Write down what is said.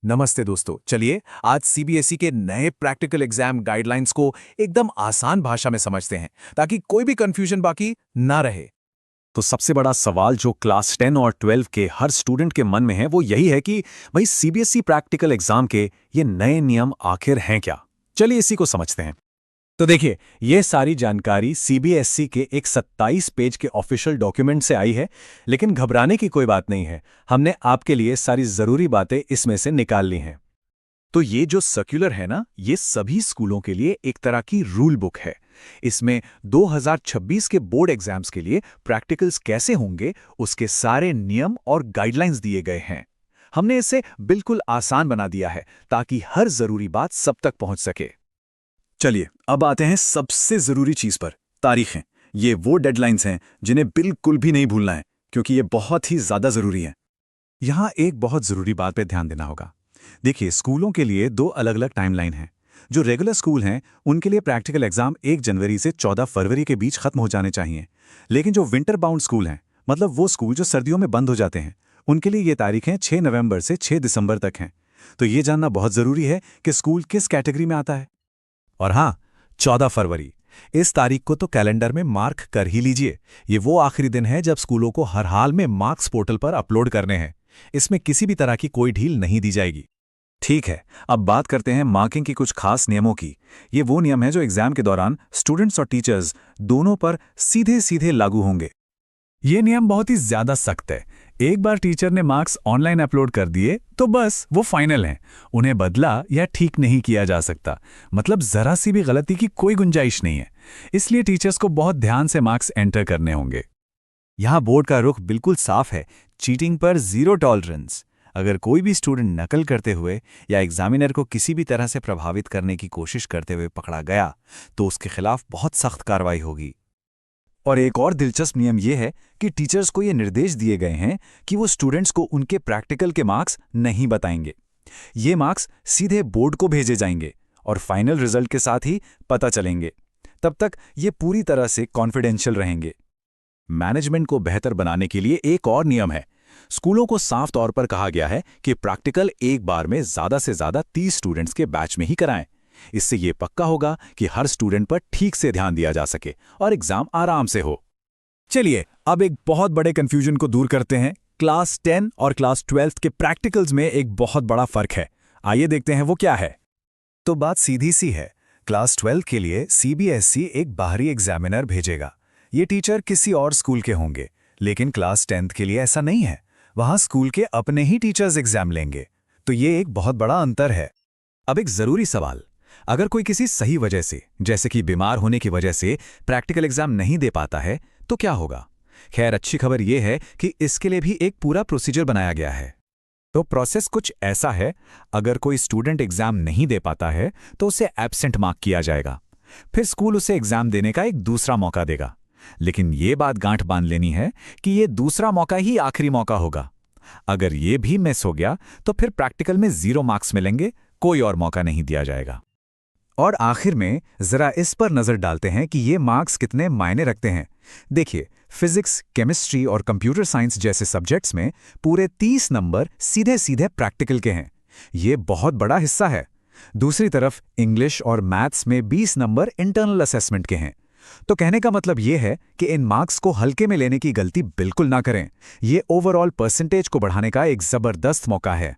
नमस्ते दोस्तों। चलिए आज सीबीएसई के नए प्रैक्टिकल एग्जाम गाइडलाइंस को एकदम आसान भाषा में समझते हैं ताकि कोई भी कंफ्यूजन बाकी ना रहे। तो सबसे बड़ा सवाल जो क्लास 10 और 12 के हर स्टूडेंट के मन में है वो यही है कि भाई सीबीएसई प्रैक्टिकल एग्जाम के ये नए नियम आखिर हैं क्या। चलिए इसी को समझते हैं। तो देखिए, ये सारी जानकारी सीबीएसई के एक 27 पेज के ऑफिशियल डॉक्यूमेंट से आई है, लेकिन घबराने की कोई बात नहीं है। हमने आपके लिए सारी जरूरी बातें इसमें से निकाल ली हैं। तो ये जो सर्कुलर है ना, ये सभी स्कूलों के लिए एक तरह की रूल बुक है। इसमें 2026 के बोर्ड एग्जाम्स के लिए प्रैक्टिकल्स कैसे होंगे उसके सारे नियम और गाइडलाइंस दिए गए हैं। हमने इसे बिल्कुल आसान बना दिया है ताकि हर जरूरी बात सब तक पहुंच सके। चलिए अब आते हैं सबसे जरूरी चीज पर, तारीखें। ये वो डेडलाइंस हैं जिन्हें बिल्कुल भी नहीं भूलना है, क्योंकि ये बहुत ही ज्यादा जरूरी है। यहाँ एक बहुत जरूरी बात पे ध्यान देना होगा। देखिए, स्कूलों के लिए दो अलग अलग टाइमलाइन हैं। जो रेगुलर स्कूल हैं उनके लिए प्रैक्टिकल एग्जाम 1 जनवरी से 14 फरवरी के बीच खत्म हो जाने चाहिए। लेकिन जो विंटर बाउंड स्कूल हैं, मतलब वो स्कूल जो सर्दियों में बंद हो जाते हैं, उनके लिए ये तारीखें 6 नवंबर से 6 दिसंबर तक हैं। तो ये जानना बहुत जरूरी है कि स्कूल किस कैटेगरी में आता है। और हाँ, 14 फरवरी इस तारीख को तो कैलेंडर में मार्क कर ही लीजिए। ये वो आखिरी दिन है जब स्कूलों को हर हाल में मार्क्स पोर्टल पर अपलोड करने हैं। इसमें किसी भी तरह की कोई ढील नहीं दी जाएगी। ठीक है, अब बात करते हैं मार्किंग की कुछ खास नियमों की। ये वो नियम हैं जो एग्जाम के दौरान स्टूडेंट्स और टीचर्स दोनों पर सीधे सीधे लागू होंगे। ये नियम बहुत ही ज्यादा सख्त है। एक बार टीचर ने मार्क्स ऑनलाइन अपलोड कर दिए तो बस वो फाइनल हैं। उन्हें बदला या ठीक नहीं किया जा सकता। मतलब जरा सी भी गलती की कोई गुंजाइश नहीं है। इसलिए टीचर्स को बहुत ध्यान से मार्क्स एंटर करने होंगे। यहाँ बोर्ड का रुख बिल्कुल साफ है, चीटिंग पर जीरो टॉलरेंस। अगर कोई भी स्टूडेंट नकल करते हुए या एग्जामिनर को किसी भी तरह से प्रभावित करने की कोशिश करते हुए पकड़ा गया तो उसके खिलाफ बहुत सख्त कार्रवाई होगी। और एक और दिलचस्प नियम यह है कि टीचर्स को ये निर्देश दिए गए हैं कि वो स्टूडेंट्स को उनके प्रैक्टिकल के मार्क्स नहीं बताएंगे। ये मार्क्स सीधे बोर्ड को भेजे जाएंगे और फाइनल रिजल्ट के साथ ही पता चलेंगे। तब तक ये पूरी तरह से कॉन्फिडेंशियल रहेंगे। मैनेजमेंट को बेहतर बनाने के लिए एक और नियम है। स्कूलों को साफ तौर पर कहा गया है कि प्रैक्टिकल एक बार में ज्यादा से ज्यादा 30 स्टूडेंट्स के बैच में ही कराएं। इससे यह पक्का होगा कि हर स्टूडेंट पर ठीक से ध्यान दिया जा सके और एग्जाम आराम से हो। चलिए अब एक बहुत बड़े कंफ्यूजन को दूर करते हैं। क्लास 10 और क्लास 12 के प्रैक्टिकल्स में एक बहुत बड़ा फर्क है। आइए देखते हैं वो क्या है। तो बात सीधी सी है। क्लास 12 के लिए सीबीएसई एक बाहरी एग्जामिनर भेजेगा। ये टीचर किसी और स्कूल के होंगे। लेकिन क्लास 10 के लिए ऐसा नहीं है। वहां स्कूल के अपने ही टीचर्स एग्जाम लेंगे। तो ये एक बहुत बड़ा अंतर है। अब एक जरूरी सवाल, अगर कोई किसी सही वजह से, जैसे कि बीमार होने की वजह से प्रैक्टिकल एग्जाम नहीं दे पाता है तो क्या होगा? खैर, अच्छी खबर यह है कि इसके लिए भी एक पूरा प्रोसीजर बनाया गया है। तो प्रोसेस कुछ ऐसा है, अगर कोई स्टूडेंट एग्जाम नहीं दे पाता है तो उसे एब्सेंट मार्क किया जाएगा। फिर स्कूल उसे एग्जाम देने का एक दूसरा मौका देगा। लेकिन ये बात गांठ बांध लेनी है कि ये दूसरा मौका ही आखिरी मौका होगा। अगर ये भी मिस हो गया तो फिर प्रैक्टिकल में 0 मार्क्स मिलेंगे, कोई और मौका नहीं दिया जाएगा। और आखिर में जरा इस पर नजर डालते हैं कि ये मार्क्स कितने मायने रखते हैं। देखिए, फिजिक्स, केमिस्ट्री और कंप्यूटर साइंस जैसे सब्जेक्ट्स में पूरे 30 नंबर सीधे सीधे प्रैक्टिकल के हैं। ये बहुत बड़ा हिस्सा है। दूसरी तरफ इंग्लिश और मैथ्स में 20 नंबर इंटरनल असेसमेंट के हैं। तो कहने का मतलब यह है कि इन मार्क्स को हल्के में लेने की गलती बिल्कुल ना करें। ये ओवरऑल परसेंटेज को बढ़ाने का एक जबरदस्त मौका है।